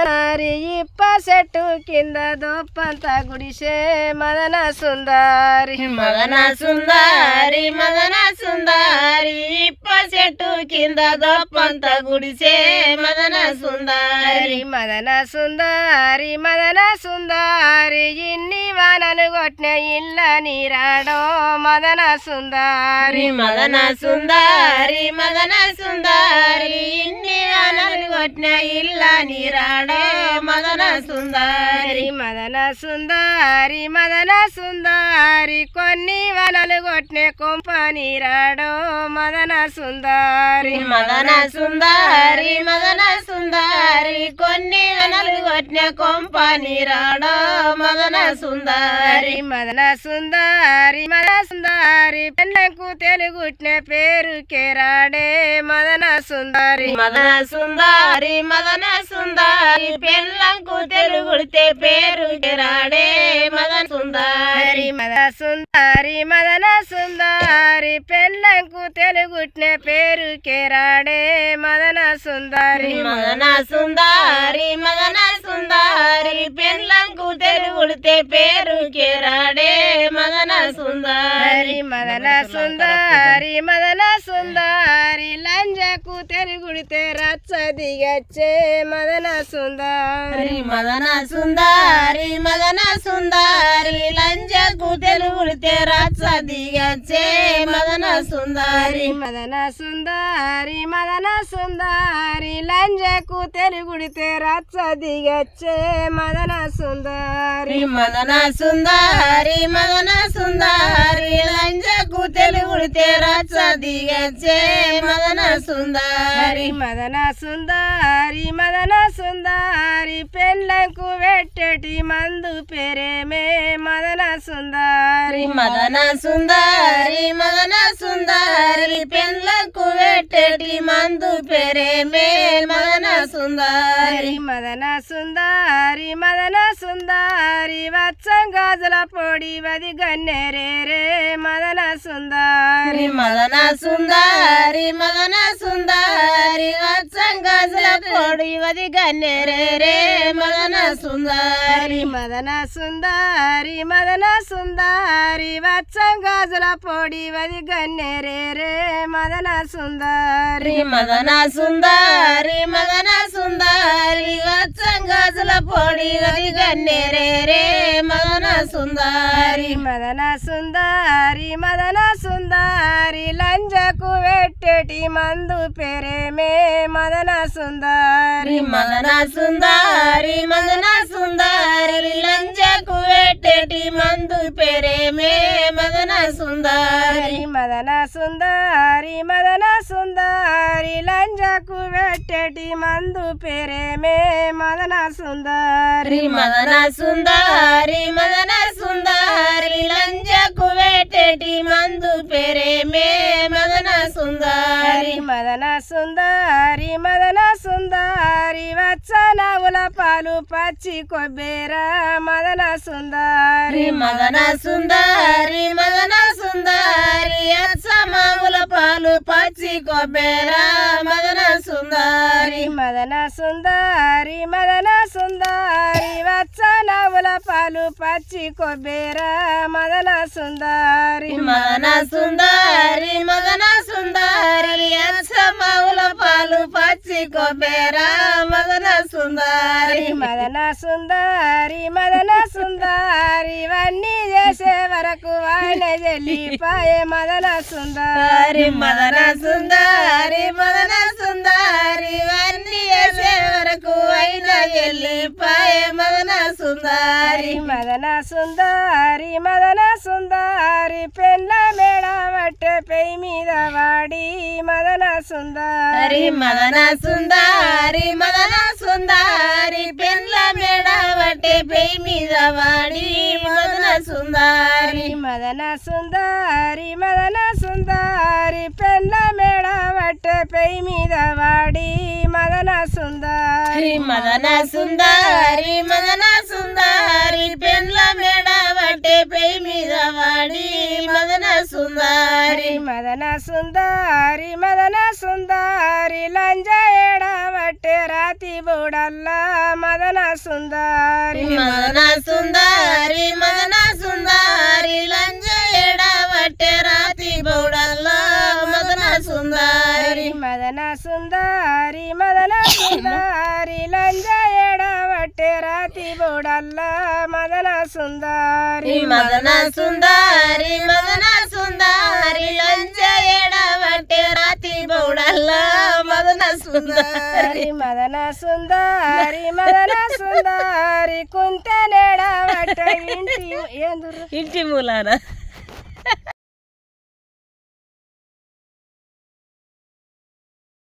సుందరి ఇప్ప చెట్టు కింద దొప్పంత గుడిసే మదన సుందరి మదన సుందరి మదన సుందరి ఇప్ప చెట్టు కింద దొప్పంత గుడిసే మదన సుందరి మదన సుందరి మదన సుందరి ఇన్ని వానలు కొట్టిన ఇళ్ళ నీరాడో మదన సుందరి మదన సుందరి మదన సుందరి ఇన్ని వానలు కొట్టిన ఇళ్ళ నీరాడో మదన సుందరి మదన సుందరి మదన సుందరి కొన్ని వానలు కొట్టిన కొంప నీరాడో మదన సుందరి మదన సుందరి మదన సుందరి కొన్ని వానలు కొట్టిన కొంప నీరాడో మదన సుందరి మదన సుందరి మదన సుందరి పెళ్ళకు తెలుగుట్టిన పేరు కేరాడే మదన సుందరి మదన సుందరి మదన సుందరి పెళ్ళంకు తెలుగుడితే పేరు కేరాడే మదన సుందరి మదన సుందరి మదన సుందరి పెళ్ళంకు తెలుగుట్టిన పేరు కేరాడే మదన సుందరి మదన సుందరి మదన సుందరి పెళ్ళంకు తెలుగుడితే పేరు కేరాడే మదన సుందరి మదన సుందరి మదన సుందరి లంజకు తెలుగుడితే రచ్చ దిగచ్చే మదన సుందరి మదన సుందరి మదన సుందరి లంజకు తెలుగుడితే రచ్చ దిగచ్చే మదన సుందరి మదన సుందరి మదన సుందరి లంజకు తెలుగుడితే రచ్చ దిగచ్చే మదన సుందరి మదన సుందరి మదన సుందరి లంజకు తెలుగుడితే రచ్చ దిగచ్చే మదన సుందరి మదన సుందరి మదన సుందరి పెళ్ళకు పెట్టేటి మందు పేరేమే మదన సుందరి మదన సుందరి మదన సుందరి పెళ్ళకు పెట్టేటి మందు పేరేమే మదన సుందరి మదన సుందరి మదన సుందరి వచ్చం గాజుల పొడి వది గన్నెరేరే మదన సుందరి మదన సుందరి మదన సుందరి వచ్చం గాజుల పొడి వది గన్నెరేరే మదన సుందరి మదన సుందరి మదన సుందరి వచ్చం గాజుల పొడి వది గన్నెరేరే మదన సుందరి మదన సుందరి మదన సుందరి వచ్చం గాజుల పొడి వది గన్నెరేరే మదన సుందరి మదన సుందరి మదన సుందరి లంజకు పెట్టేటి మందు పేరేమే మదన సుందరి మదన సుందరి మదన సుందరి లంజకు పెట్టేటి మందు పేరేమే మదన సుందరి మదన సుందరి మదన సుందరి లంజకు పెట్టేటి మందు పేరేమే మదన సుందరి మదన సుందరి మదన సుందరి లంజకు పెట్టేటి మందు పేరేమే మదన సుందరి మదన సుందరి మదన సుందరి వచ్చనవుల పాలు పచ్చి కొబ్బేర మదన సుందరి మదన సుందరి మదన సుందరి అచ్చమాముల పాలు పచ్చి కొబ్బెర మదన సుందరి మదన సుందరి మదన సుందరి వచ్చనవుల పాలు పచ్చి కొబ్బేర మదన సుందరి మదన సుందరి మదన సుందరి అచ్చమాముల పాలు పచ్చి కొబ్బెర మదన సుందరి మదన సుందరి మదన సుందరి ఇవన్నీ చేసే వరకు ఆయన చెల్లిపాయే మదన సుందరి మదన సుందరి మదన సుందరి ఇవన్నీ చేసే వరకు అయిన వెళ్ళిపాయే మదన సుందరి మదన సుందరి మదన సుందరి పెళ్ళ మేడ పట్టే పెయి మీద వాడి మదన సుందరి మదన సుందరి మదన సుందరి పెళ్ళ మేడ పట్టే పెయి మీద వాడి మదన సుందరి మదన సుందరి మదన సుందరి పెళ్ళ మేడ పట్టే పెయి మీద వాడి మదన సుందరి మదన సుందరి మదన సుందరి పెళ్ళ మేడ పట్టే పెయి మీద వాడి మదన సుందరి మదన సుందరి మదన సుందరి లంజ ఏడ పట్టే రాతి బూడల్లా మదన సుందరి మదన సుందరి మదన సుందరి లంజ ఎడబట్టే రాతి బౌడల్లా మదన సుందరి మదన సుందరి మదన సుందరి లంజ ఎడబట్టే రాతి బోడల్లా మదన సుందరి మదన సుందరి మదన సుందరి లంజ ఎడబట్టే రాతి బౌడల్లా మదన సుందరి మదన సుందరి మదన సుందరి కుంత నెడబట్ట ఇంటి ఏందురు ఇంటి మూలాన